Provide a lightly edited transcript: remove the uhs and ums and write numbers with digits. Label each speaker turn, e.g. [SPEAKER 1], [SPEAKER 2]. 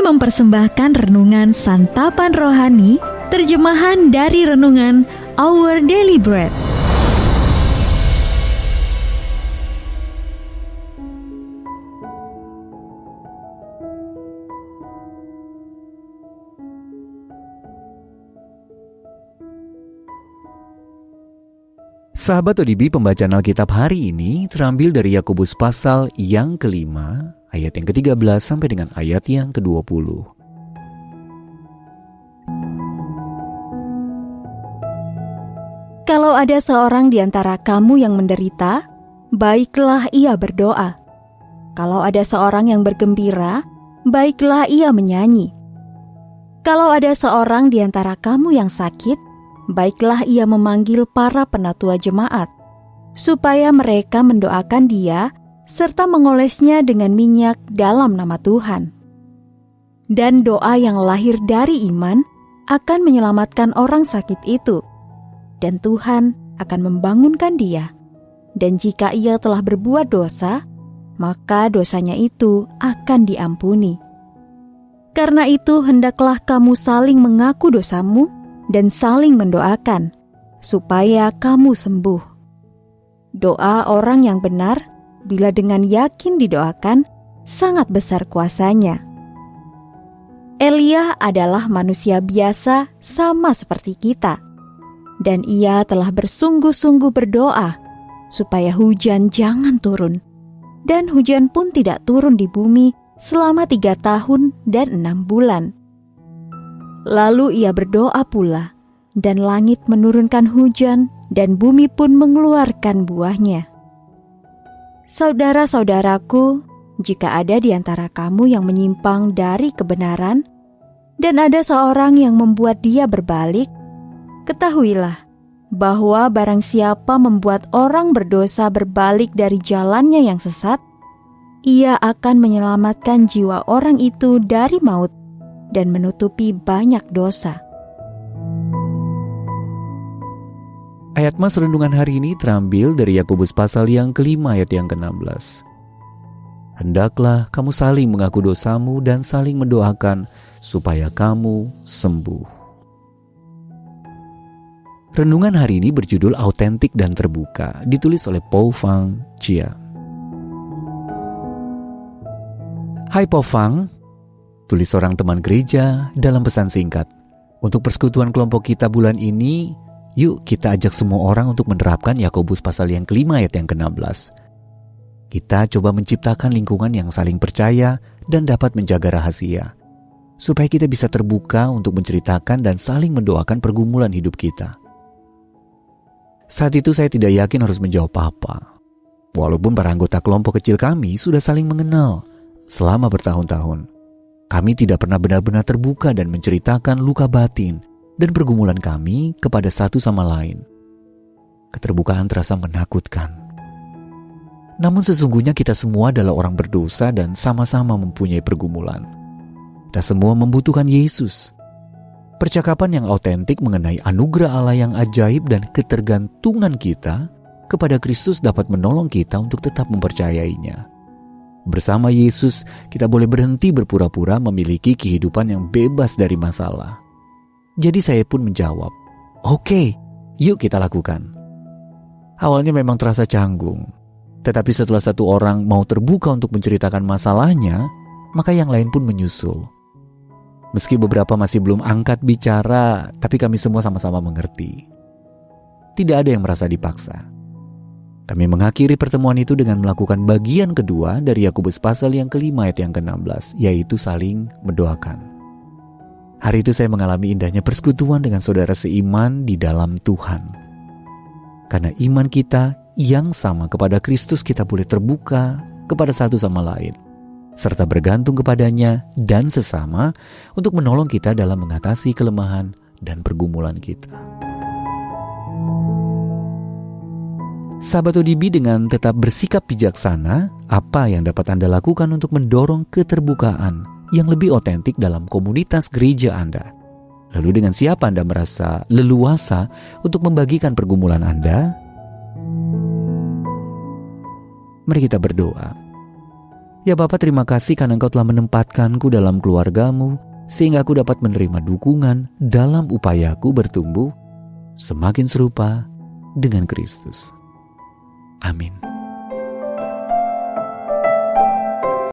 [SPEAKER 1] mempersembahkan renungan santapan rohani, terjemahan dari renungan Our Daily Bread.
[SPEAKER 2] Sahabat ODB, pembacaan Alkitab hari ini terambil dari Yakobus pasal yang kelima, ayat yang ke-13 sampai dengan ayat yang ke-20.
[SPEAKER 1] Kalau ada seorang di antara kamu yang menderita, baiklah ia berdoa. Kalau ada seorang yang bergembira, baiklah ia menyanyi. Kalau ada seorang di antara kamu yang sakit, baiklah ia memanggil para penatua jemaat, supaya mereka mendoakan dia serta mengolesnya dengan minyak dalam nama Tuhan. Dan doa yang lahir dari iman akan menyelamatkan orang sakit itu, dan Tuhan akan membangunkan dia. Dan jika ia telah berbuat dosa, maka dosanya itu akan diampuni. Karena itu hendaklah kamu saling mengaku dosamu dan saling mendoakan, supaya kamu sembuh. Doa orang yang benar, bila dengan yakin didoakan, sangat besar kuasanya. Elia adalah manusia biasa sama seperti kita, dan ia telah bersungguh-sungguh berdoa, supaya hujan jangan turun, dan hujan pun tidak turun di bumi selama 3 tahun dan 6 bulan. Lalu ia berdoa pula, dan langit menurunkan hujan, dan bumi pun mengeluarkan buahnya. Saudara-saudaraku, jika ada di antara kamu yang menyimpang dari kebenaran, dan ada seorang yang membuat dia berbalik, ketahuilah bahwa barang siapa membuat orang berdosa berbalik dari jalannya yang sesat, ia akan menyelamatkan jiwa orang itu dari maut dan menutupi banyak dosa.
[SPEAKER 2] Ayat mas renungan hari ini terambil dari Yakobus pasal yang kelima ayat yang ke-16. Hendaklah kamu saling mengaku dosamu dan saling mendoakan supaya kamu sembuh. Renungan hari ini berjudul Autentik dan Terbuka, ditulis oleh Po Fang Chia. Hai Po Fang, tulis seorang teman gereja dalam pesan singkat. Untuk persekutuan kelompok kita bulan ini, yuk kita ajak semua orang untuk menerapkan Yakobus pasal yang kelima ayat yang ke-16. Kita coba menciptakan lingkungan yang saling percaya dan dapat menjaga rahasia, supaya kita bisa terbuka untuk menceritakan dan saling mendoakan pergumulan hidup kita. Saat itu saya tidak yakin harus menjawab apa. Walaupun para anggota kelompok kecil kami sudah saling mengenal selama bertahun-tahun, kami tidak pernah benar-benar terbuka dan menceritakan luka batin dan pergumulan kami kepada satu sama lain. Keterbukaan terasa menakutkan. Namun sesungguhnya kita semua adalah orang berdosa dan sama-sama mempunyai pergumulan. Kita semua membutuhkan Yesus. Percakapan yang autentik mengenai anugerah Allah yang ajaib dan ketergantungan kita kepada Kristus dapat menolong kita untuk tetap mempercayainya. Bersama Yesus, kita boleh berhenti berpura-pura memiliki kehidupan yang bebas dari masalah. Jadi saya pun menjawab, "Oke, yuk kita lakukan." Awalnya memang terasa canggung, tetapi setelah satu orang mau terbuka untuk menceritakan masalahnya, maka yang lain pun menyusul. Meski beberapa masih belum angkat bicara, tapi kami semua sama-sama mengerti. Tidak ada yang merasa dipaksa. Kami mengakhiri pertemuan itu dengan melakukan bagian kedua dari Yakobus pasal yang kelima ayat yang ke-16, yaitu saling mendoakan. Hari itu saya mengalami indahnya persekutuan dengan saudara seiman di dalam Tuhan. Karena iman kita yang sama kepada Kristus, kita boleh terbuka kepada satu sama lain, serta bergantung kepadanya dan sesama untuk menolong kita dalam mengatasi kelemahan dan pergumulan kita. Sahabat ODB, dengan tetap bersikap bijaksana, apa yang dapat Anda lakukan untuk mendorong keterbukaan yang lebih otentik dalam komunitas gereja Anda? Lalu dengan siapa Anda merasa leluasa untuk membagikan pergumulan Anda? Mari kita berdoa. Ya Bapa, terima kasih karena Engkau telah menempatkanku dalam keluargamu, sehingga aku dapat menerima dukungan dalam upayaku bertumbuh semakin serupa dengan Kristus. Amin.